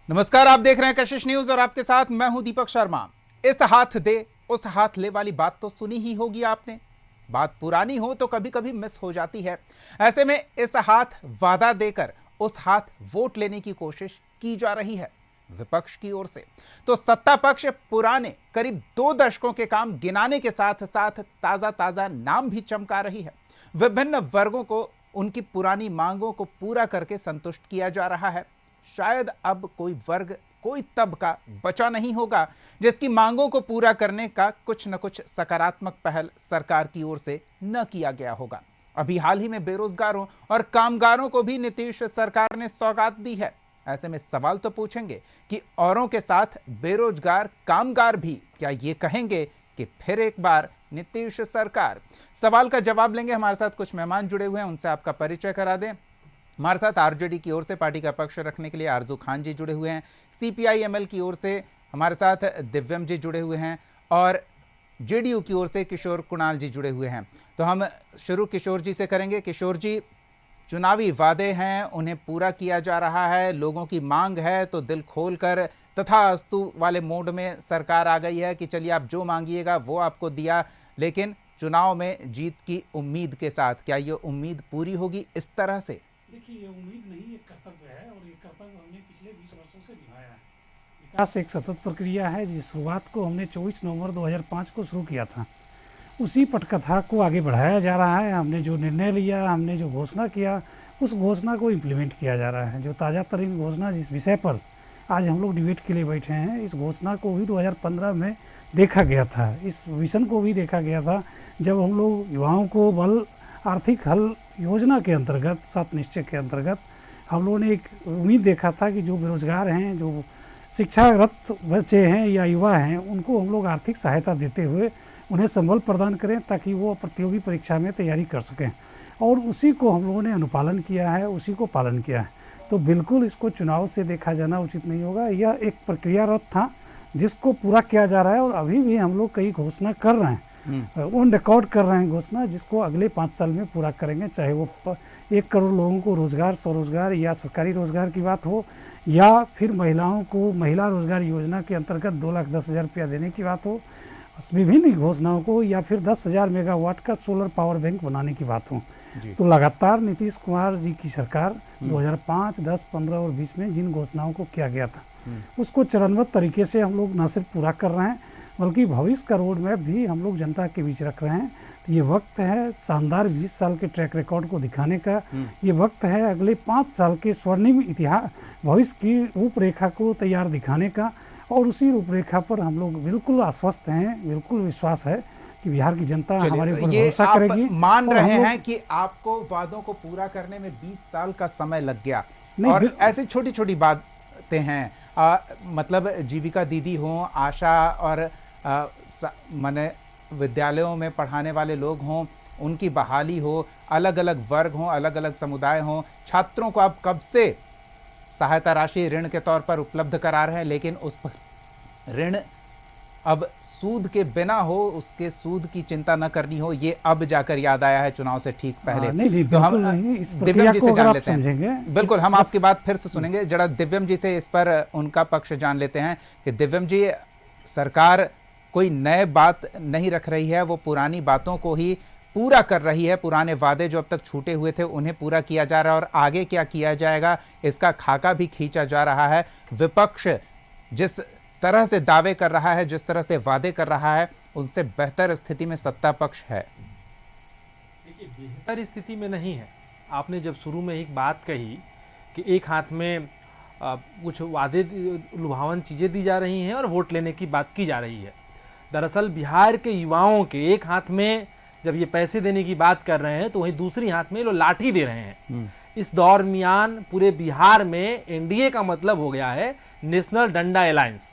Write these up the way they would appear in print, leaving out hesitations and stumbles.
नमस्कार, आप देख रहे हैं कशिश न्यूज और आपके साथ मैं हूं दीपक शर्मा। इस हाथ दे उस हाथ ले वाली बात तो सुनी ही होगी आपने। बात पुरानी हो तो कभी कभी मिस हो जाती है। ऐसे में इस हाथ वादा देकर उस हाथ वोट लेने की कोशिश की जा रही है विपक्ष की ओर से। तो सत्ता पक्ष पुराने करीब 2 दशकों के काम गिनाने के साथ साथ ताजा ताजा नाम भी चमका रही है। विभिन्न वर्गों को उनकी पुरानी मांगों को पूरा करके संतुष्ट किया जा रहा है। शायद अब कोई वर्ग, कोई तबका बचा नहीं होगा जिसकी मांगों को पूरा करने का कुछ न कुछ सकारात्मक पहल सरकार की ओर से न किया गया होगा। अभी हाल ही में बेरोजगारों और कामगारों को भी नीतीश सरकार ने सौगात दी है। ऐसे में सवाल तो पूछेंगे कि औरों के साथ बेरोजगार कामगार भी क्या ये कहेंगे कि फिर एक बार नीतीश सरकार। सवाल का जवाब लेंगे। हमारे साथ कुछ मेहमान जुड़े हुए हैं, उनसे आपका परिचय करा दें। हमारे साथ आरजेडी की ओर से पार्टी का पक्ष रखने के लिए आरजू खान जी जुड़े हुए हैं। सीपीआई-एमएल की ओर से हमारे साथ दिव्यम जी जुड़े हुए हैं और जेडीयू की ओर से किशोर कुणाल जी जुड़े हुए हैं। तो हम शुरू किशोर जी से करेंगे। किशोर जी, चुनावी वादे हैं, उन्हें पूरा किया जा रहा है, लोगों की मांग है तो दिल खोलकर तथास्तु वाले मोड में सरकार आ गई है कि चलिए आप जो मांगिएगा वो आपको दिया। लेकिन चुनाव में जीत की उम्मीद के साथ क्या ये उम्मीद पूरी होगी इस तरह से? देखिए, ये उम्मीद नहीं, ये कर्तव्य है और ये कर्तव्य हमने पिछले 20 वर्षों से निभाया है। विकास एक सतत प्रक्रिया है जिस शुरुआत को हमने 24 नवंबर 2005 को शुरू किया था, उसी पटकथा को आगे बढ़ाया जा रहा है। हमने जो निर्णय लिया, हमने जो घोषणा किया, उस घोषणा को इम्प्लीमेंट किया जा रहा है। जो ताज़ा तरीन घोषणा जिस विषय पर आज हम लोग डिबेट के लिए बैठे हैं, इस घोषणा को भी 2015 में देखा गया था। इस विजन को भी देखा गया था जब हम लोग युवाओं को बल आर्थिक हल योजना के अंतर्गत, 7 निश्चय के अंतर्गत हम लोगों ने एक उम्मीद देखा था कि जो बेरोजगार हैं, जो शिक्षारत बच्चे हैं या युवा हैं, उनको हम लोग आर्थिक सहायता देते हुए उन्हें संबल प्रदान करें ताकि वो प्रतियोगी परीक्षा में तैयारी कर सकें। और उसी को हम लोगों ने अनुपालन किया है, उसी को पालन किया है। तो बिल्कुल इसको चुनाव से देखा जाना उचित नहीं होगा। यह एक प्रक्रियारत था जिसको पूरा किया जा रहा है और अभी भी हम लोग कई घोषणा कर रहे हैं, ऑन रिकॉर्ड कर रहे हैं घोषणा, जिसको अगले 5 साल में पूरा करेंगे। चाहे वो 1 करोड़ लोगों को रोजगार, स्वरोजगार या सरकारी रोजगार की बात हो, या फिर महिलाओं को महिला रोजगार योजना के अंतर्गत 2,10,000 रुपया देने की बात हो, विभिन्न घोषणाओं को, या फिर 10,000 मेगावाट का सोलर पावर बैंक बनाने की बात हो। तो लगातार नीतीश कुमार जी की सरकार 2005, 10, 15 और 20 में जिन घोषणाओं को किया गया था उसको चरणबद्ध तरीके से हम लोग न सिर्फ पूरा कर रहे हैं बल्कि भविष्य का रोड मैप भी हम लोग जनता के बीच रख रहे हैं। तो ये वक्त है शानदार 20 साल के ट्रैक रिकॉर्ड को दिखाने का। ये वक्त है अगले 5 साल के स्वर्णिम इतिहास, भविष्य की रूपरेखा को तैयार दिखाने का। और उसी रूपरेखा पर हम लोग बिल्कुल आश्वस्त हैं, बिल्कुल विश्वास है कि बिहार की जनता हमारे ऊपर भरोसा करेगी। मान रहे हैं कि आपको वादों को पूरा करने में 20 साल का समय लग गया और ऐसी छोटी छोटी बातें हैं, मतलब जीविका दीदी हों, आशा और माने विद्यालयों में पढ़ाने वाले लोग हों, उनकी बहाली हो, अलग अलग वर्ग हों, अलग अलग समुदाय हों, छात्रों को आप कब से सहायता राशि ऋण के तौर पर उपलब्ध करा रहे हैं, लेकिन उस पर ऋण अब सूद के बिना हो, उसके सूद की चिंता न करनी हो, ये अब जाकर याद आया है चुनाव से ठीक पहले। नहीं, तो हम दिव्यम जी से जान लेते हैं। बिल्कुल, हम आपकी बात फिर से सुनेंगे। जरा दिव्यम जी से इस पर उनका पक्ष जान लेते हैं कि दिव्यम जी, सरकार कोई नए बात नहीं रख रही है, वो पुरानी बातों को ही पूरा कर रही है। पुराने वादे जो अब तक छूटे हुए थे उन्हें पूरा किया जा रहा है और आगे क्या किया जाएगा इसका खाका भी खींचा जा रहा है। विपक्ष जिस तरह से दावे कर रहा है, जिस तरह से वादे कर रहा है, उनसे बेहतर स्थिति में सत्ता पक्ष है। देखिए, बेहतर स्थिति में नहीं है। आपने जब शुरू में एक बात कही कि एक हाथ में कुछ वादे लुभावन चीज़ें दी जा रही हैं और वोट लेने की बात की जा रही है। दरअसल बिहार के युवाओं के एक हाथ में जब ये पैसे देने की बात कर रहे हैं तो वहीं दूसरी हाथ में लोग लाठी दे रहे हैं। इस दरमियान पूरे बिहार में एनडीए का मतलब हो गया है नेशनल डंडा अलायंस।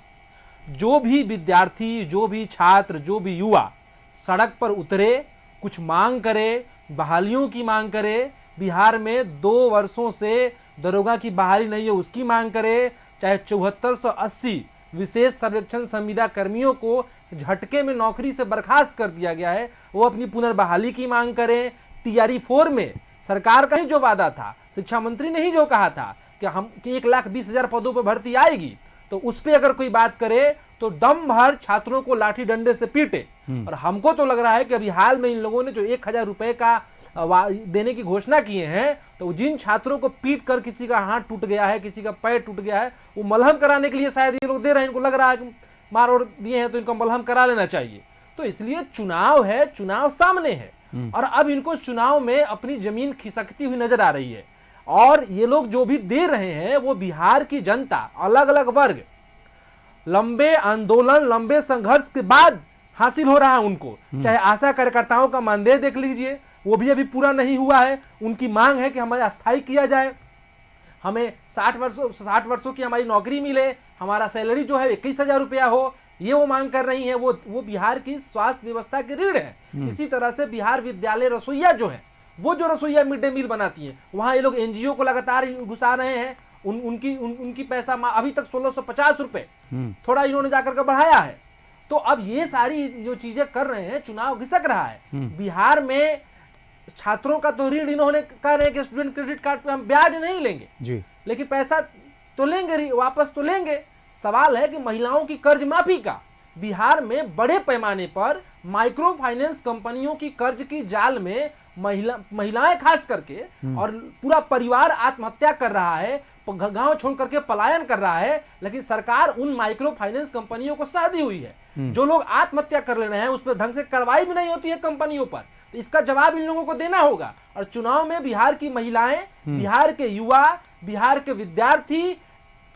जो भी विद्यार्थी, जो भी छात्र, जो भी युवा सड़क पर उतरे, कुछ मांग करे, बहालियों की मांग करे, बिहार में 2 वर्षों से दरोगा की बहाली नहीं है उसकी मांग करे, चाहे 7480 विशेष सर्वेक्षण संविदा कर्मियों को झटके में नौकरी से बर्खास्त कर दिया गया है, वो अपनी पुनर्बहाली की मांग करें। टीआरई 4 में सरकार का ही जो वादा था, शिक्षा मंत्री ने ही जो कहा था कि कि हम कि 1,20,000 पदों पर भर्ती आएगी, तो उस पर अगर कोई बात करे तो दम भर छात्रों को लाठी डंडे से पीटे। और हमको तो लग रहा है कि अभी हाल में इन लोगों ने जो 1,000 रुपए का देने की घोषणा किए हैं, तो जिन छात्रों को पीट कर किसी का हाथ टूट गया है, किसी का पैर टूट गया है, वो मलहम कराने के लिए शायद ये लोग दे रहे हैं। इनको लग रहा है कि मार और दिए हैं तो इनको मलहम करा लेना चाहिए। तो इसलिए चुनाव है, चुनाव सामने है, और अब इनको चुनाव में अपनी जमीन खिसकती हुई नजर आ रही है। और ये लोग जो भी दे रहे हैं वो बिहार की जनता, अलग अलग वर्ग, लंबे आंदोलन, लंबे संघर्ष के बाद हासिल हो रहा है उनको। चाहे आशा कार्यकर्ताओं का मानदेय देख लीजिए, वो भी अभी पूरा नहीं हुआ है। उनकी मांग है कि हमें अस्थायी किया जाए, हमें 60 वर्षों की हमारी नौकरी मिले, हमारा सैलरी जो है 21,000 रुपया हो, ये वो मांग कर रही है। वो बिहार की स्वास्थ्य व्यवस्था की रीढ़ है। इसी तरह से बिहार विद्यालय रसोईया जो है, वो जो रसोईया मिड डे मील बनाती है, वहां ये लोग एनजीओ को लगातार घुसा रहे हैं। उनकी पैसा अभी तक 1,650 रुपए, थोड़ा इन्होंने जाकर के बढ़ाया है। तो अब ये सारी जो चीजें कर रहे हैं, चुनाव घिसक रहा है। बिहार में छात्रों का तो ऋण इन्होंने कह रहे हैं कि स्टूडेंट क्रेडिट कार्ड पे हम ब्याज नहीं लेंगे जी, लेकिन पैसा तो लेंगे, वापस तो लेंगे। सवाल है कि महिलाओं की कर्ज माफी का बिहार में बड़े पैमाने पर माइक्रो फाइनेंस कंपनियों की कर्ज की जाल में महिलाएं खास करके और पूरा परिवार आत्महत्या कर रहा है, गांव छोड़ करके पलायन कर रहा है। लेकिन सरकार उन माइक्रो फाइनेंस कंपनियों को साधी हुई है। जो लोग आत्महत्या कर ले रहे हैं उस पर ढंग से कार्रवाई भी नहीं होती है कंपनियों पर। तो इसका जवाब इन लोगों को देना होगा। और चुनाव में बिहार की महिलाएं, बिहार के युवा, बिहार के विद्यार्थी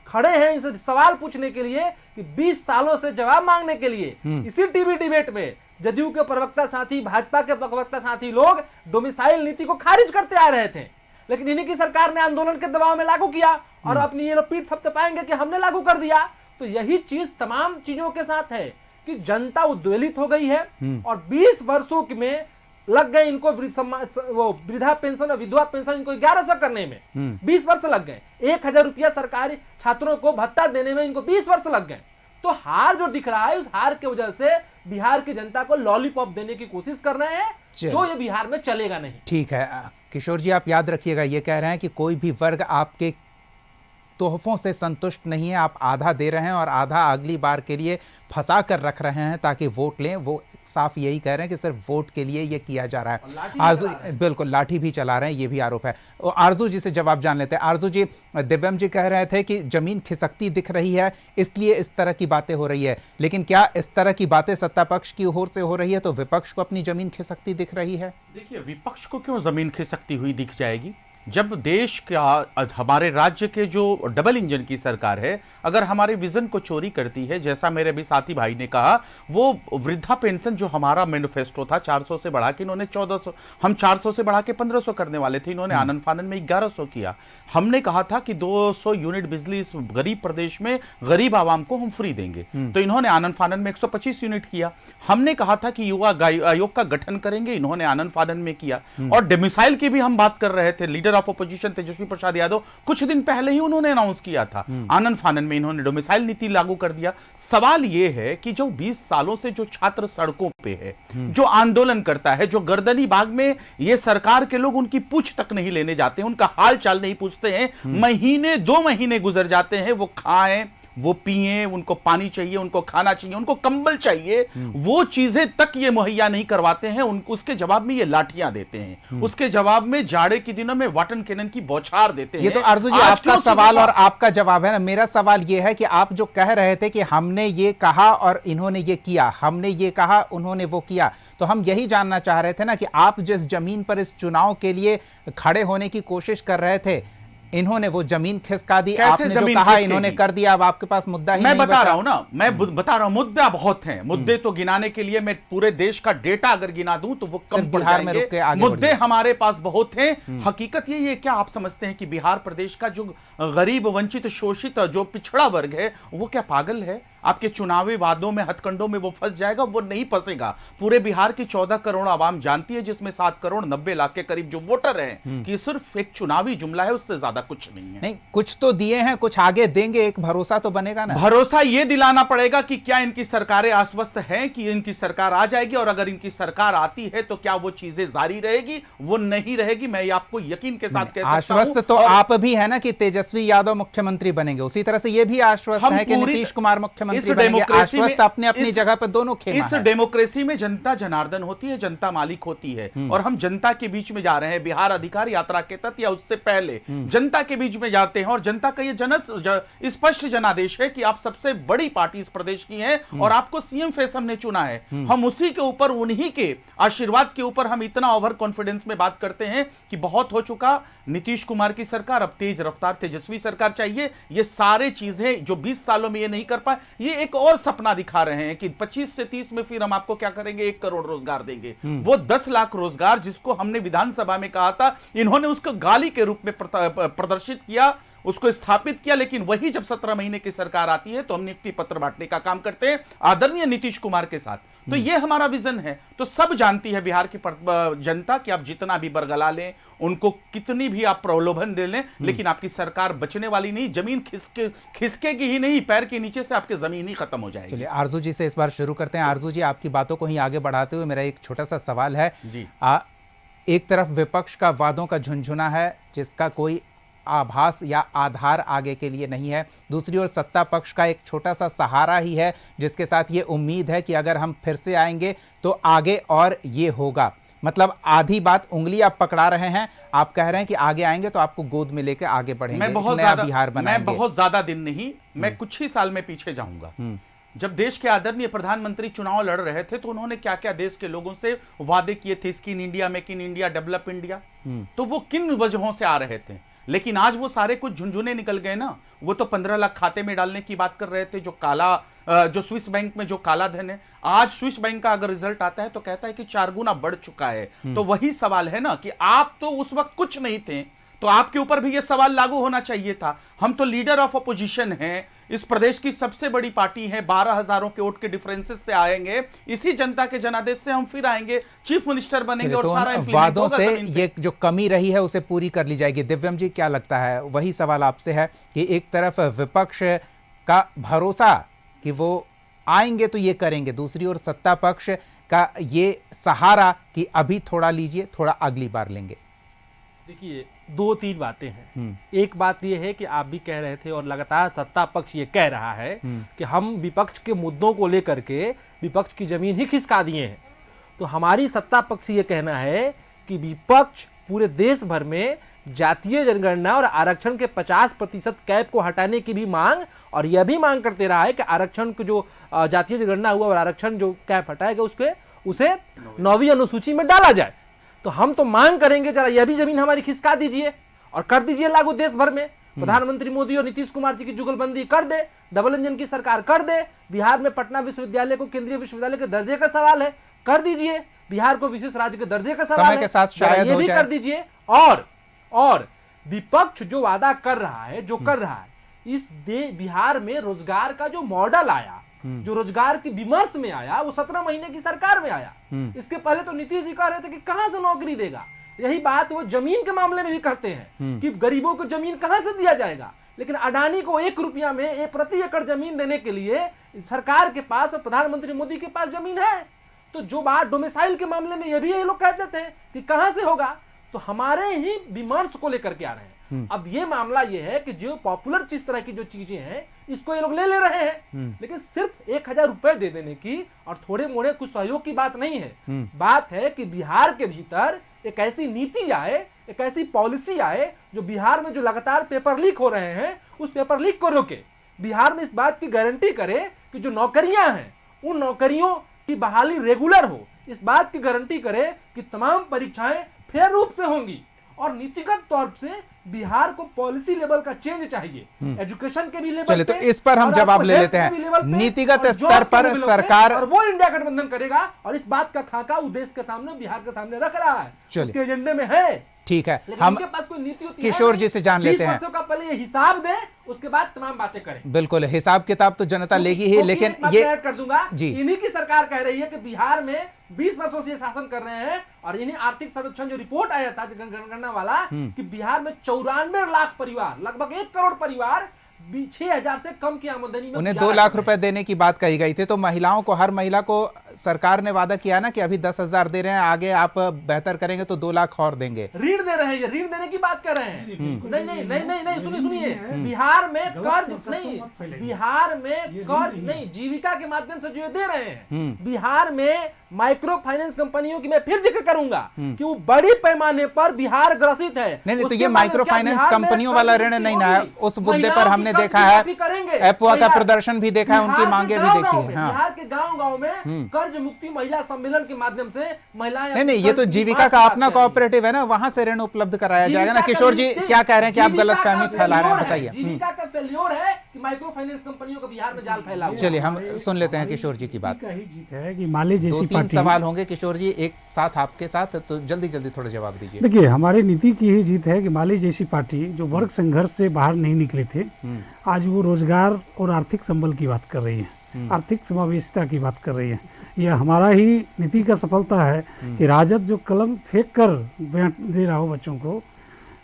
खड़े हैं इनसे सवाल पूछने के लिए कि 20 सालों से जवाब मांगने के लिए। इसी टीवी डिबेट में जदयू के प्रवक्ता साथी, भाजपा के प्रवक्ता साथी लोग डोमिसाइल नीति को खारिज करते आ रहे थे, लेकिन इन्हीं की सरकार ने आंदोलन के दबाव में लागू किया और अपनी ये लोग पीठ थपथपाएंगे कि हमने लागू कर दिया। तो यही चीज तमाम चीजों के साथ है कि जनता उद्वेलित हो गई है और 20 वर्षों में लग गए इनको वो वृद्धा पेंशन और विधवा पेंशन इनको 1100 करने में 20 वर्ष लग गए। 1,000 रुपया सरकारी छात्रों को भत्ता देने में इनको 20 वर्ष लग गए। तो हार जो दिख रहा है, उस हार की वजह से बिहार की जनता को लॉलीपॉप देने की कोशिश कर रहे हैं, जो ये बिहार में चलेगा नहीं। ठीक है किशोर जी, आप याद रखिएगा, ये कह रहे हैं कि कोई भी वर्ग आपके तोहफों से संतुष्ट नहीं है। आप आधा दे रहे हैं और आधा अगली बार के लिए फंसा कर रख रहे हैं ताकि वोट लें। वो साफ यही कह रहे हैं कि सिर्फ वोट के लिए ये किया जा रहा है। आरजू बिल्कुल लाठी भी चला रहे हैं, ये भी आरोप है। और आरजू जी से जवाब जान लेते हैं। आरजू जी, दिव्यम जी कह रहे थे कि जमीन खिसकती दिख रही है, इसलिए इस तरह की बातें हो रही है। लेकिन क्या इस तरह की बातें सत्ता पक्ष की ओर से हो रही है तो विपक्ष को अपनी जमीन खिसकती दिख रही है? देखिए, विपक्ष को क्यों जमीन खिसकती हुई दिख जाएगी? जब देश का, हमारे राज्य के जो डबल इंजन की सरकार है, अगर हमारे विजन को चोरी करती है, जैसा मेरे भी साथी भाई ने कहा, वो वृद्धा पेंशन जो हमारा मैनिफेस्टो था 400 से बढ़ा के इन्होंने 1400, हम 400 से बढ़ा के 1500 करने वाले थे, इन्होंने आनन फानन में 1100 किया। हमने कहा था कि 200 यूनिट बिजली इस गरीब प्रदेश में गरीब आवाम को हम फ्री देंगे, तो इन्होंने आनन फानन में 125 यूनिट किया। हमने कहा था कि युवा आयोग का गठन करेंगे, इन्होंने आनन फानन में किया। और डोमिसाइल की भी हम बात कर रहे थे, leader of opposition Tejashwi Prasad Yadav कुछ दिन पहले ही उन्होंने अनाउंस किया था। आनन फानन में इन्होंने डोमिसाइल नीति लागू कर दिया। सवाल यह है कि जो 20 सालों से जो छात्र सड़कों पे है, जो आंदोलन करता है, जो गर्दनी बाग में ये सरकार के लोग उनकी पूछ तक नहीं लेने जाते, उनका हाल चाल नहीं पूछते हैं, महीने 2 महीने गुजर जाते हैं, वो खाएं, वो पिए, उनको पानी चाहिए, उनको खाना चाहिए, उनको कंबल चाहिए, वो चीजें तक ये मुहैया नहीं करवाते हैं। उसके जवाब में ये लाठियां देते हैं, उसके जवाब में जाड़े के दिनों में वाटन कैनन की बौछार देते हैं। ये तो आरजू जी आपका सवाल और आपका जवाब है ना। मेरा सवाल ये है कि आप जो कह रहे थे कि हमने ये कहा और इन्होंने ये किया, हमने ये कहा उन्होंने वो किया, तो हम यही जानना चाह रहे थे ना कि आप जिस जमीन पर इस चुनाव के लिए खड़े होने की कोशिश कर रहे थे, इन्होंने वो जमीन खिसका दी। आपने जो कहा इन्होंने कर दिया, अब आपके पास मुद्दा ही मैं नहीं बता रहा हूं ना, मैं बता रहा हूं, मुद्दा बहुत हैं। मुद्दे तो गिनाने के लिए मैं पूरे देश का डेटा अगर गिना दूं तो वो कम पड़ बिहार में रुक के आगे मुद्दे हमारे पास बहुत हैं। हकीकत यही है, क्या आप समझते हैं कि बिहार प्रदेश का जो गरीब, वंचित, शोषित, जो पिछड़ा वर्ग है, वो क्या पागल है? आपके चुनावी वादों में, हथकंडों में वो फंस जाएगा, वो नहीं फंसेगा। पूरे बिहार की 14 करोड़ आवाम जानती है, जिसमें 7 करोड़ 90 लाख के करीब जो वोटर हैं, कि सिर्फ एक चुनावी जुमला है, उससे ज्यादा कुछ नहीं है। नहीं, कुछ तो दिए हैं, कुछ आगे देंगे, एक भरोसा तो बनेगा ना। भरोसा ये दिलाना पड़ेगा कि क्या इनकी सरकारें आश्वस्त हैं कि इनकी सरकार आ जाएगी, और अगर इनकी सरकार आती है तो क्या वो चीजें जारी रहेगी, वो नहीं रहेगी। मैं ये आपको यकीन के साथ कह सकता हूं। आश्वस्त तो आप भी है ना कि तेजस्वी यादव मुख्यमंत्री बनेंगे, उसी तरह से ये भी आश्वस्त है कि नीतीश कुमार मुख्यमंत्री बनेंगे। आश्वस्त अपने अपनी जगह पर दोनों खेमा इस है। डेमोक्रेसी में जनता जनार्दन होती है, जनता मालिक होती है, और हम जनता के बीच में जा रहे हैं। बिहार अधिकार यात्रा के तहत या उससे पहले जनता के बीच में जाते हैं, और जनता का ये स्पष्ट जनादेश है कि आप सबसे बड़ी पार्टी इस प्रदेश की है, और आपको सीएम फेस हमने चुना है। हम उसी के ऊपर, उन्हीं के आशीर्वाद के ऊपर हम इतना ओवर कॉन्फिडेंस में बात करते हैं कि बहुत हो चुका, नीतीश कुमार की सरकार, अब तेज रफ्तार तेजस्वी सरकार चाहिए। ये सारे चीजें जो 20 सालों में ये नहीं कर पाए, ये एक और सपना दिखा रहे हैं कि 25 से 30 में फिर हम आपको क्या करेंगे, 1 करोड़ रोजगार देंगे। वो 10 लाख रोजगार जिसको हमने विधानसभा में कहा था, इन्होंने उसको गाली के रूप में प्रदर्शित किया, उसको स्थापित किया। लेकिन वही जब 17 महीने की सरकार आती है तो हम नियुक्ति पत्र बांटने का काम करते हैं आदरणीय नीतीश कुमार के साथ। तो ये हमारा विजन है। तो सब जानती है बिहार की जनता कि आप जितना भी बरगला लें, उनको कितनी भी आप प्रलोभन दे लें, लेकिन आपकी सरकार बचने वाली नहीं। जमीन खिसकेगी ही नहीं, पैर के नीचे से आपके जमीन ही खत्म हो जाएगी। चलिए आरजू जी से इस बार शुरू करते हैं। आरजू जी, आपकी बातों को ही आगे बढ़ाते हुए मेरा एक छोटा सा सवाल है जी। एक तरफ विपक्ष का वादों का झुनझुना है जिसका कोई आभास या आधार आगे के लिए नहीं है, दूसरी ओर सत्ता पक्ष का एक छोटा सा सहारा ही है जिसके साथ ये उम्मीद है कि अगर हम फिर से आएंगे तो आगे और ये होगा। मतलब आधी बात उंगली आप पकड़ा रहे हैं, आप कह रहे हैं कि आगे आएंगे तो आपको गोद में लेकर आगे बढ़ेंगे, मैं बहुत नया बिहार बनाएंगे। मैं बहुत ज्यादा दिन नहीं, मैं कुछ ही साल में पीछे जाऊंगा। जब देश के आदरणीय प्रधानमंत्री चुनाव लड़ रहे थे तो उन्होंने क्या क्या देश के लोगों से वादे किए थे, skin India, make in India, develop India, तो वो किन वजहों से आ रहे थे। लेकिन आज वो सारे कुछ झुंझुने निकल गए ना। वो तो 15 लाख खाते में डालने की बात कर रहे थे, जो काला, जो स्विस बैंक में जो काला धन है, आज स्विस बैंक का अगर रिजल्ट आता है तो कहता है कि 4 गुना बढ़ चुका है। तो वही सवाल है ना कि आप तो उस वक्त कुछ नहीं थे, तो आपके ऊपर भी ये सवाल लागू होना चाहिए था। हम तो लीडर ऑफ अपोजिशन हैं, इस प्रदेश की सबसे बड़ी पार्टी है, 12,000 के वोट के डिफरेंसेस से आएंगे, इसी जनता के जनादेश से हम फिर आएंगे, चीफ मिनिस्टर बनेंगे और सारा वादों से ये जो कमी रही है उसे पूरी कर ली जाएगी। दिव्यम जी, क्या लगता है? वही सवाल आपसे है कि एक तरफ विपक्ष का भरोसा कि वो आएंगे तो ये करेंगे, दूसरी ओर सत्ता पक्ष का ये सहारा कि अभी थोड़ा लीजिए, थोड़ा अगली बार लेंगे। देखिए, 2-3 बातें हैं। एक बात यह है कि आप भी कह रहे थे और लगातार सत्ता पक्ष ये कह रहा है कि हम विपक्ष के मुद्दों को लेकर के विपक्ष की जमीन ही खिसका दिए हैं। तो हमारी सत्ता पक्ष ये कहना है कि विपक्ष पूरे देश भर में जातीय जनगणना और आरक्षण के 50% कैप को हटाने की भी मांग, और यह भी मांग करते रहा है कि आरक्षण को जो जातीय जनगणना हुआ और आरक्षण जो कैप हटाएगा उसे 9वीं अनुसूची में डाला जाए। तो हम तो मांग करेंगे जरा यह भी जमीन हमारी खिसका दीजिए और कर दीजिए लागू देश भर में। प्रधानमंत्री मोदी और नीतीश कुमार जी की जुगलबंदी कर दे, डबल इंजन की सरकार कर दे। बिहार में पटना विश्वविद्यालय को केंद्रीय विश्वविद्यालय के दर्जे का सवाल है, कर दीजिए। बिहार को विशेष राज्य के दर्जे का सवाल समय के साथ शायद ये हो भी जाए। कर दीजिए। और विपक्ष जो वादा कर रहा है, जो कर रहा है, इस बिहार में रोजगार का जो मॉडल आया, जो रोजगार की विमर्श में आया, वो 17 महीने की सरकार में आया। इसके पहले तो नीतीश जी कह रहे थे कि कहां से नौकरी देगा। यही बात वो जमीन के मामले में भी करते हैं कि गरीबों को जमीन कहां से दिया जाएगा। लेकिन अडानी को 1 रुपया में प्रति एकड़ जमीन देने के लिए सरकार के पास और प्रधानमंत्री मोदी के पास जमीन है। तो जो बात डोमिसाइल के मामले में ये भी ये लोग कहते थे कि कहां से होगा, तो हमारे ही विमर्श को लेकर के आ रहे हैं। अब ये मामला ये है कि जो पॉपुलर जिस तरह की जो चीजें हैं इसको ये लोग ले रहे हैं, लेकिन सिर्फ 1,000 रुपए दे देने की और थोड़े मोड़े कुछ सहयोग की बात नहीं है। बात है कि बिहार के भीतर एक ऐसी नीति आए, एक ऐसी पॉलिसी आए जो बिहार में जो लगातार पेपर लीक हो रहे हैं उस पेपर लीक को रोके। बिहार में इस बात की गारंटी करे कि जो नौकरियां हैं उन नौकरियों की बहाली रेगुलर हो, इस बात की गारंटी करे कि तमाम परीक्षाएं फेयर रूप से होंगी। और नीतिगत तौर से बिहार को पॉलिसी लेवल का चेंज चाहिए, एजुकेशन के भी लेवल। चलिए, तो इस पर हम जवाब ले लेते हैं। नीतिगत स्तर पर सरकार, और वो इंडिया गठबंधन करेगा और इस बात का खाका उस देश के सामने, बिहार के सामने रख रहा है, उसके एजेंडे में है। ठीक है, लेकिन हम उनके पास कोई नीति होती किशोर है जी से जान लेते हैं। 20 वर्षों का पहले ये हिसाब दें, उसके बाद तमाम बातें करें। बिल्कुल, हिसाब किताब तो जनता लेगी ही, लेकिन एक बात ये मैं ऐड कर दूंगा, जी। इन्हीं की सरकार कह रही है कि बिहार में 20 वर्षों से ये शासन कर रहे हैं, और इन्हीं आर्थिक सर्वेक्षण जो रिपोर्ट आया था जनगणना वाला, कि बिहार में 94 लाख परिवार, लगभग 1 करोड़ परिवार 6,000 से कम की आमदनी में उन्हें गुजारा 2 लाख कर रहे रुपए देने की बात कही गई थी। तो महिलाओं को, हर महिला को सरकार ने वादा किया ना कि अभी 10,000 दे रहे हैं, आगे आप बेहतर करेंगे तो 2 लाख और देंगे। हैं। ऋण दे रहे हैं, ये ऋण देने की बात कर रहे हैं। नहीं नहीं नहीं नहीं नहीं, सुनिए, बिहार में कर्ज नहीं, बिहार में कर्ज नहीं, जीविका के माध्यम से जो ये दे रहे हैं, बिहार में माइक्रो फाइनेंस कंपनियों की मैं फिर जिक्र करूंगा कि वो बड़ी पैमाने पर बिहार ग्रसित है। नहीं तो उसके ये बाद माइक्रो क्या फाइनेंस बिहार में कंपनियों वाला कर्ज ऋण मुक्ति नहीं ना है, होगी? उस मुद्दे पर महिलाओं हमने की कर्ज देखा है, माफी करेंगे। एपवा का बिहार- प्रदर्शन भी देखा है, उनकी बिहार के मांगे भी गाँव-गाँव देखी में, है। हाँ। बिहार के गांव-गांव में कर्ज मुक्ति महिला सम्मेलन के माध्यम से महिलाएं नहीं, ये तो जीविका का अपना कोऑपरेटिव है ना, वहां से ऋण उपलब्ध कराया जाएगा ना। किशोर जी क्या कह रहे हैं कि आप गलत फहमी फैला रहे हैं, बताइए। जीविका का फेल्योर है कि माइक्रो फाइनेंस कंपनियों का बिहार में जाल फैला हुआ है। चलिए हम सुन लेते हैं किशोर जी की बात। का ही जीत है कि माले जैसी 2-3 पार्टी, सवाल होंगे किशोर जी एक साथ आपके साथ, तो जल्दी जल्दी थोड़ा जवाब दीजिए। देखिए हमारी नीति की ही जीत है कि माले जैसी पार्टी जो वर्ग संघर्ष से बाहर नहीं निकले थे, आज वो रोजगार और आर्थिक संबल की बात कर रही है, आर्थिक समावेशिता की बात कर रही है। यह हमारा ही नीति का सफलता है कि राजद जो कलम फेंक कर दे रहा हो बच्चों को,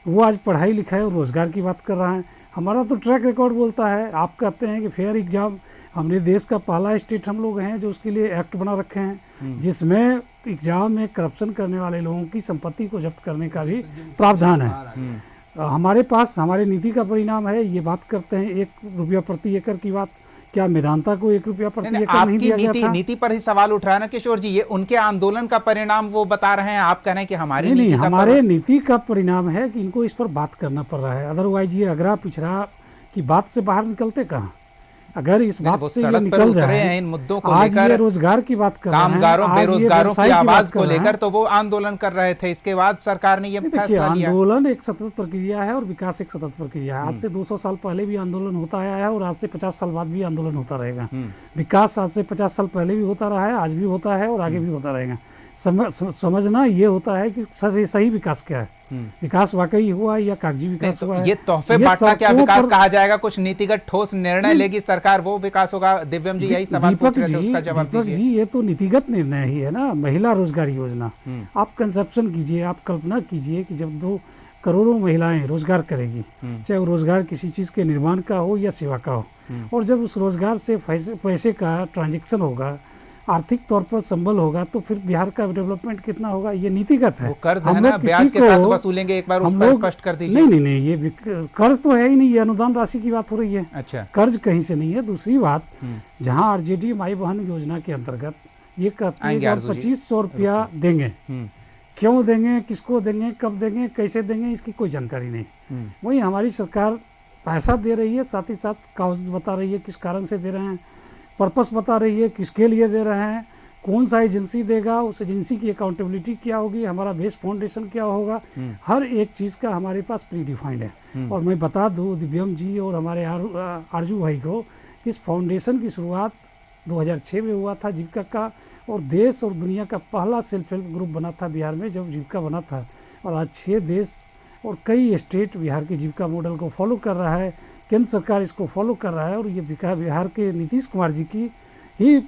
वो आज पढ़ाई लिखाई और रोजगार की बात कर रहा है। हमारा तो ट्रैक रिकॉर्ड बोलता है। आप कहते हैं कि फेयर एग्जाम, हमने देश का पहला स्टेट हम लोग हैं जो उसके लिए एक्ट बना रखे हैं, जिसमें एग्जाम में करप्शन करने वाले लोगों की संपत्ति को जब्त करने का भी प्रावधान है। हमारे पास हमारी नीति का परिणाम है। ये बात करते हैं 1 रुपया प्रति एकड़ की बात, क्या मेदांता को 1 रुपया प्रति एकड़ नहीं आपकी दिया गया था? नीति पर ही सवाल उठ रहा है ना किशोर जी, ये उनके आंदोलन का परिणाम वो बता रहे हैं, आप कह रहे हैं कि हमारी नहीं, नीति का हमारे नीति का परिणाम है कि इनको इस पर बात करना पड़ रहा है। अदरवाइज ये अगरा पिछड़ा की बात से बाहर निकलते कहाँ? अगर इस बात वो से ये सड़क पर निकल उतरे जाए, हैं इन मुद्दों को आज लेकर, ये रोजगार की बात कर रहे हैं, कामगारों आज ये बेरोजगारों व्यवसाय की बात आवाज कर को रहे हैं। लेकर तो वो आंदोलन कर रहे थे, इसके बाद सरकार ने ये देखिए, फैसला लिया। आंदोलन एक सतत प्रक्रिया है और विकास एक सतत प्रक्रिया है। आज से 200 साल पहले भी आंदोलन होता आया है और आज से 50 साल बाद भी आंदोलन होता रहेगा। विकास आज से 50 साल पहले भी होता रहा है, आज भी होता है और आगे भी होता रहेगा। समझना ये होता है कि सही विकास क्या है, विकास वाकई हुआ या कागजी विकास तो हुआ है। ये तोहफे बांटना क्या सड़कों विकास पर- कहा जाएगा? कुछ नीतिगत ठोस निर्णय लेगी सरकार, वो विकास होगा? दिव्यम जी यही सवाल पूछ रहे थे, उसका जवाब दीपक दीजिए। जी, ये तो नीतिगत निर्णय ही है ना। महिला रोजगार योजना, आप कंसेप्शन कीजिए, आप कल्पना कीजिए कि जब 2 करोड़ों महिलाएं रोजगार करेगी, चाहे वो रोजगार किसी चीज के निर्माण का हो या सेवा का हो, और जब उस रोजगार से पैसे का ट्रांजेक्शन होगा, आर्थिक तौर पर संबल होगा, तो फिर बिहार का डेवलपमेंट कितना होगा? ये नीतिगत है। वो कर्ज है हम ना, लोग ब्याज किसी के साथ को- वसूलेंगे, एक बार उस हम पर लोग- स्पष्ट कर दीजिए। नहीं, ये कर्ज तो है ही नहीं, ये अनुदान राशि की बात हो रही है। अच्छा, कर्ज कहीं से नहीं है। दूसरी बात, जहां आरजेडी माई बहन योजना के अंतर्गत ये कहते हैं कि आरजू जी। 2500 रुपया देंगे, क्यों देंगे, किसको देंगे, कब देंगे, कैसे देंगे, इसकी कोई जानकारी नहीं। वही हमारी सरकार पैसा दे रही है, साथ ही साथ कागज बता रही है किस कारण से दे रहे हैं, पर्पस बता रही है किसके लिए दे रहे हैं, कौन सा एजेंसी देगा, उस एजेंसी की अकाउंटेबिलिटी क्या होगी, हमारा बेस फाउंडेशन क्या होगा, हर एक चीज़ का हमारे पास प्री डिफाइंड है। और मैं बता दूं दिव्यम जी और हमारे आरजू भाई को, इस फाउंडेशन की शुरुआत 2006 में हुआ था जीविका का, और देश और दुनिया का पहला सेल्फ हेल्प ग्रुप बना था बिहार में जब जीविका बना था। और आज 6 देश और कई स्टेट बिहार के जीविका मॉडल को फॉलो कर रहा है, केंद्र सरकार इसको फॉलो कर रहा है, और ये बिहार के नीतीश कुमार जी की ही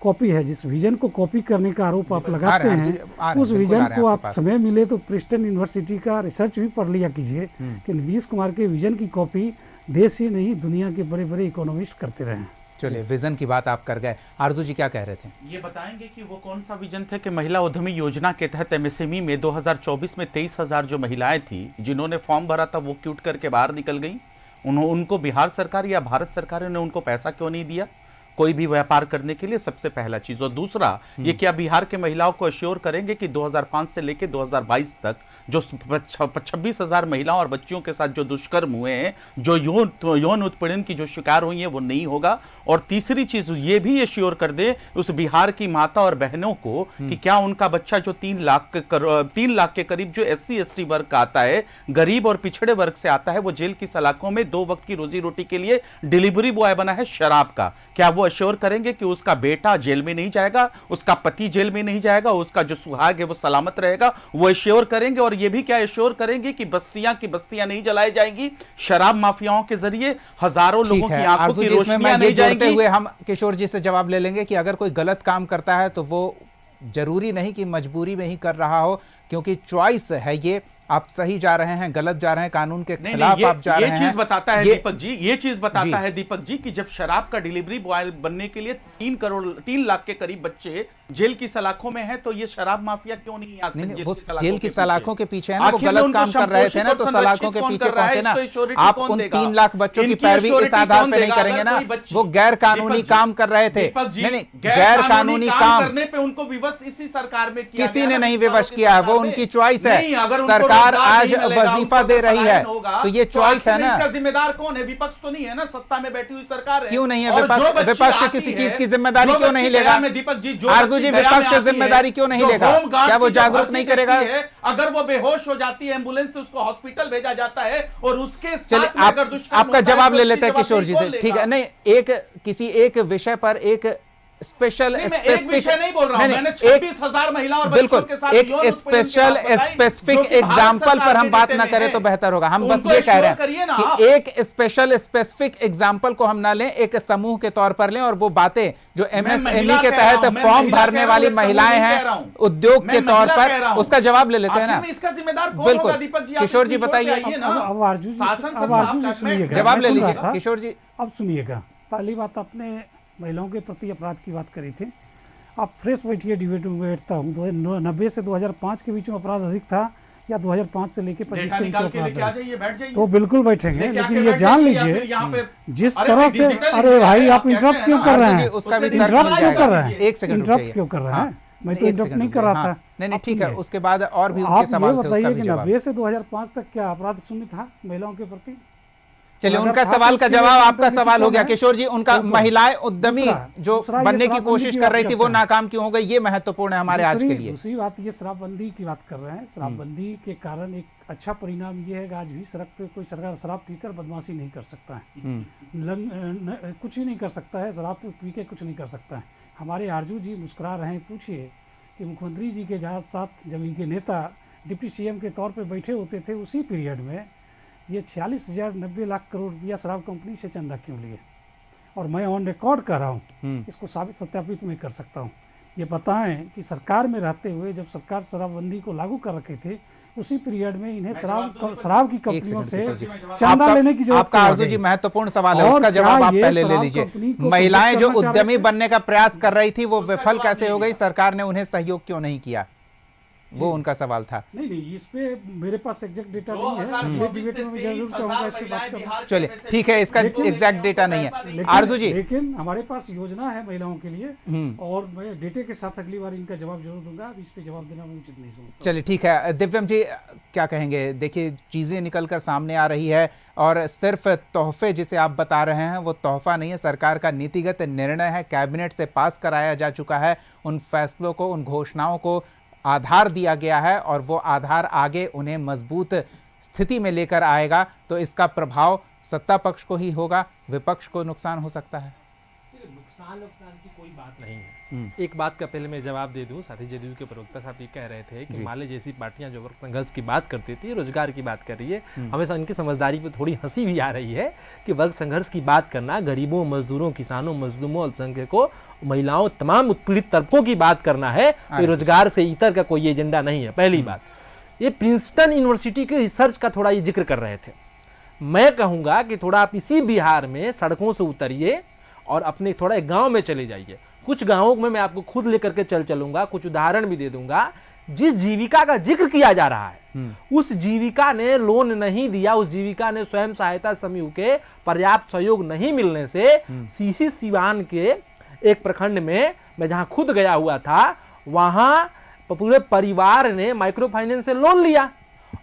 कॉपी है। जिस विजन को कॉपी करने का आरोप आप लगाते हैं, उस विजन को आप समय मिले तो प्रिंसटन यूनिवर्सिटी का रिसर्च भी पढ़ लिया कीजिए कि नीतीश कुमार के विजन की कॉपी देश ही नहीं दुनिया के बड़े बड़े इकोनॉमिस्ट करते रहे हैं। चलिए, विजन की बात आप कर गए। आरजू जी क्या कह रहे थे? ये बताएंगे कि वो कौन सा विजन थे कि महिला उद्यमी योजना के तहत एमएसएमई में 2024 में 23,000 जो महिलाएं थी जिन्होंने फॉर्म भरा था वो क्यूट करके बाहर निकल गई। उनको बिहार सरकार या भारत सरकार ने उनको पैसा क्यों नहीं दिया कोई भी व्यापार करने के लिए? सबसे पहला चीज। और दूसरा, ये क्या बिहार के महिलाओं को अश्योर करेंगे कि 2005 से लेकर 2022 तक जो 26,000 महिलाओं और बच्चियों के साथ जो दुष्कर्म हुए हैं, जो यौन उत्पीड़न की जो शिकार हुई है, वो नहीं होगा? और तीसरी चीज ये भी अश्योर कर दे उस बिहार की माता और बहनों को कि क्या उनका बच्चा जो 3 लाख के करीब जो SC/ST वर्ग का आता है, गरीब और पिछड़े वर्ग से आता है, वो जेल की सलाखों में 2 वक्त की रोजी रोटी के लिए डिलीवरी बॉय बना है शराब का, क्या वो अश्योर करेंगे कि उसका बेटा जेल में नहीं जाएगा, उसका पति जेल में नहीं जाएगा, उसका जो सुहाग है वो सलामत रहेगा? वो अश्योर करेंगे। और ये भी क्या अश्योर करेंगे कि बस्तियां की बस्तियां नहीं जलाई जाएंगी शराब माफियाओं के जरिए, हजारों लोगों की आंखों की रोशनियां नहीं जाएंगी? हुए हम किशोर जी से जवाब ले लेंगे कि अगर कोई गलत काम करता है तो वो जरूरी नहीं कि मजबूरी में ही कर रहा हो, क्योंकि चॉइस है ये। आप सही जा रहे हैं, गलत जा रहे हैं, कानून के खिलाफ आप जा रहे हैं। ये चीज बताता है दीपक जी, ये चीज बताता है दीपक जी कि जब शराब का डिलीवरी बॉय बनने के लिए 3 लाख के करीब बच्चे जेल की सलाखों में हैं, तो ये शराब माफिया क्यों नहीं आज तक वो जेल की सलाखों के पीछे है ना, वो गलत काम कर रहे थे ना, तो सलाखों के पीछे पहुंचे ना। आप उन 3 लाख बच्चों की पैरवी इस आधार पे नहीं करेंगे ना, वो गैर कानूनी काम कर रहे थे। नहीं, गैर कानूनी काम करने पे उनको विवश इसी सरकार में किसी ने नहीं विवश किया है, वो उनकी चॉइस है। सरकार आज वजीफा दे रही है तो ये चॉइस है ना। इसका जिम्मेदार कौन है? विपक्ष तो नहीं है ना, सत्ता में बैठी हुई सरकार है। क्यों नहीं है? विपक्ष किसी चीज की जिम्मेदारी क्यों नहीं लेगा? दीपक जी, आरजू जी, विपक्ष जिम्मेदारी क्यों नहीं लेगा? क्या वो जागरूक नहीं करेगा? अगर वो बेहोश हो जाती है, एम्बुलेंस से उसको हॉस्पिटल भेजा जाता है और उसके चलिए आपका जवाब ले लेते हैं किशोर जी से, ठीक है? नहीं, किसी एक विषय पर एक स्पेशल स्पेसिफिक नहीं बोल रहा हूं, मैंने 26,000 महिला और बच्चों के साथ एक स्पेशल स्पेसिफिक एग्जाम्पल पर हम बात ना करें तो बेहतर होगा। हम बस ये कह रहे हैं कि एक स्पेशल स्पेसिफिक एग्जाम्पल को हम ना लें, एक समूह के तौर पर लें, और वो बातें जो एमएसएमई के तहत फॉर्म भरने वाली महिलाएं हैं उद्योग के तौर पर, उसका जवाब ले लेते हैं ना। इसका जिम्मेदार कौन होगा दीपक जी? किशोर जी बताइए, जवाब ले लीजिए किशोर जी। अब सुनिएगा, पहली बात आपने महिलाओं के प्रति अपराध की बात करी थी। आप फ्रेश बैठिए, डिबेट में बैठता हूँ। 90 से 2005 के बीच में अपराध अधिक था या 2005 से लेकर 25 के बीच में अपराध, तो बिल्कुल बैठेंगे। लेकिन ये जान लीजिए जिस तरह से, अरे भाई आप इंटरप्ट क्यों कर रहे हैं? इंटरप्ट क्यों कर रहे हैं? एक सेकंड, इंटरप्ट क्यों कर रहे हैं? मैं तो इंटरप्ट नहीं कर रहा था। नहीं ठीक है, उसके बाद और भी उनके सवाल थे, उसका भी जवाब। 90 से 2005 तक क्या अपराध शून्य था महिलाओं के प्रति? चलिए, उनका सवाल का जवाब आपका सवाल हो गया किशोर जी। उनका महिलाएं उद्यमी जो बनने की कोशिश कर रही थी वो नाकाम क्यों हो गई, ये महत्वपूर्ण है हमारे आज के लिए। दूसरी बात, ये शराबबंदी की बात कर रहे हैं। शराबबंदी के कारण एक अच्छा परिणाम ये है कि आज भी सड़क पे कोई सरकार शराब पीकर बदमाशी नहीं कर सकता है, कुछ ही नहीं कर सकता है, शराब पी के कुछ नहीं कर सकता है। हमारे आरजू जी मुस्कुरा रहे हैं। पूछिए कि मुख्यमंत्री जी के जहाँ 7 जमीन के नेता डिप्टी सीएम के तौर पर बैठे होते थे, उसी पीरियड में ये 46,000 90 लाख करोड़ रुपया शराब कंपनी से चंदा क्यों लिए? और मैं ऑन रिकॉर्ड कर रहा हूँ, इसको सत्यापित मैं कर सकता हूँ। ये बताएं कि सरकार में रहते हुए जब सरकार शराबबंदी को लागू कर रखे थे, उसी पीरियड में इन्हें शराब की कंपनियों से चंदा लेने की जरूरत। आपका आरजू जी महत्वपूर्ण सवाल है, उसका जवाब आप पहले ले लीजिए। महिलाएं जो उद्यमी बनने का प्रयास कर रही थी वो विफल कैसे हो गई? सरकार ने उन्हें सहयोग क्यों नहीं किया? वो उनका सवाल था। नहीं, इस पे मेरे पास एग्जैक्ट डेटा नहीं है। चलिए ठीक है, इसका एग्जैक्ट डेटा नहीं है आरजू जी, लेकिन हमारे पास योजना है महिलाओं के लिए, और मैं डेटे के साथ अगली बार इनका जवाब जरूर दूंगा। इस पे जवाब देना मैं उचित नहीं समझता। चलिए ठीक है, दिव्यम जी क्या कहेंगे? देखिए, चीजें निकलकर सामने आ रही है और सिर्फ तोहफे जिसे आप बता रहे हैं वो तोहफा नहीं है, सरकार का नीतिगत निर्णय है, कैबिनेट से पास कराया जा चुका है। उन फैसलों को, उन घोषणाओं को आधार दिया गया है और वो आधार आगे उन्हें मजबूत स्थिति में लेकर आएगा। तो इसका प्रभाव सत्ता पक्ष को ही होगा, विपक्ष को नुकसान हो सकता है। नुकसान की कोई बात नहीं है। एक बात का पहले मैं जवाब दे दूं, साथी जदयू के प्रवक्ता साहब ये कह रहे थे कि माले जैसी पार्टियां जो वर्ग संघर्ष की बात करती थी, रोजगार की बात कर रही है। हमें इनकी समझदारी पे थोड़ी हंसी भी आ रही है कि वर्ग संघर्ष की बात करना, गरीबों, मजदूरों, किसानों, मजलूमों, अल्पसंख्यकों, महिलाओं, तमाम उत्पीड़ित तबकों की बात करना है, तो रोजगार से इतर का कोई एजेंडा नहीं है। पहली बात, ये प्रिंसटन यूनिवर्सिटी के रिसर्च का थोड़ा ये जिक्र कर रहे थे। मैं कहूँगा कि थोड़ा आप इसी बिहार में सड़कों से उतरिए और अपने थोड़ा एक गांव में चले जाइए। कुछ गांवों में मैं आपको खुद लेकर के चलूंगा, कुछ उदाहरण भी दे दूंगा। जिस जीविका का जिक्र किया जा रहा है उस जीविका ने लोन नहीं दिया, उस जीविका ने स्वयं सहायता समूह के पर्याप्त सहयोग नहीं मिलने से सीसी सिवान के एक प्रखंड में मैं जहां खुद गया हुआ था, वहां पूरे परिवार ने माइक्रो फाइनेंस से लोन लिया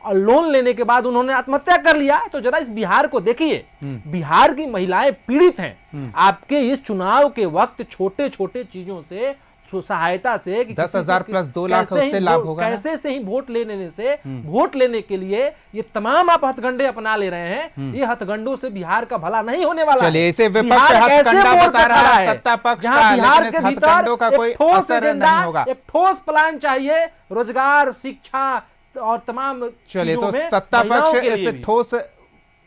और लोन लेने के बाद उन्होंने आत्महत्या कर लिया। तो जरा इस बिहार को देखिए, बिहार की महिलाएं पीड़ित हैं। आपके इस चुनाव के वक्त छोटे छोटे चीजों से सहायता से कि 10,000 प्लस 2 लाख कैसे ही उससे लाभ वोट- होगा ना? कैसे से ही वोट ले लेने से वोट लेने के लिए ये तमाम आप हथकंडे अपना ले रहे हैं। ये हथकंडों से बिहार का भला नहीं होने वाला है। चलिए, इसे विपक्ष बिहार कैसे हथकंडा मोड़ बता पे रहा खड़ा है, सत्ता पक्ष जहां का, बिहार लेकिन के इस भीतर हथकंडों का एक कोई ठोस असर एजेंडा, नहीं होगा। एक ठोस प्लान चाहिए रोजगार, शिक्षा और तमाम चलिए, चीजों तो में सत्ता महिलाओं पक्ष के लिए इस भी। ठोस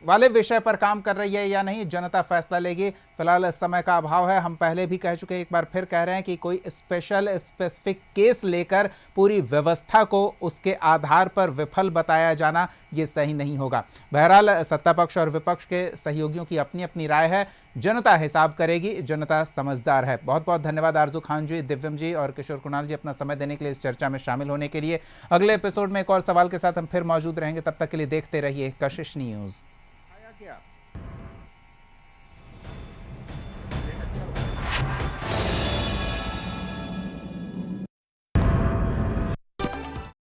वाले विषय पर काम कर रही है या नहीं, जनता फैसला लेगी। फिलहाल समय का अभाव है, हम पहले भी कह चुके हैं, एक बार फिर कह रहे हैं कि कोई स्पेसिफिक केस लेकर पूरी व्यवस्था को उसके आधार पर विफल बताया जाना ये सही नहीं होगा। बहरहाल सत्ता पक्ष और विपक्ष के सहयोगियों की अपनी अपनी राय है, जनता हिसाब करेगी, जनता समझदार है। बहुत बहुत धन्यवाद आरजू खान जी, दिव्यम जी और किशोर कुणाल जी अपना समय देने के लिए, इस चर्चा में शामिल होने के लिए। अगले एपिसोड में एक और सवाल के साथ हम फिर मौजूद रहेंगे, तब तक के लिए देखते रहिए कशिश न्यूज़।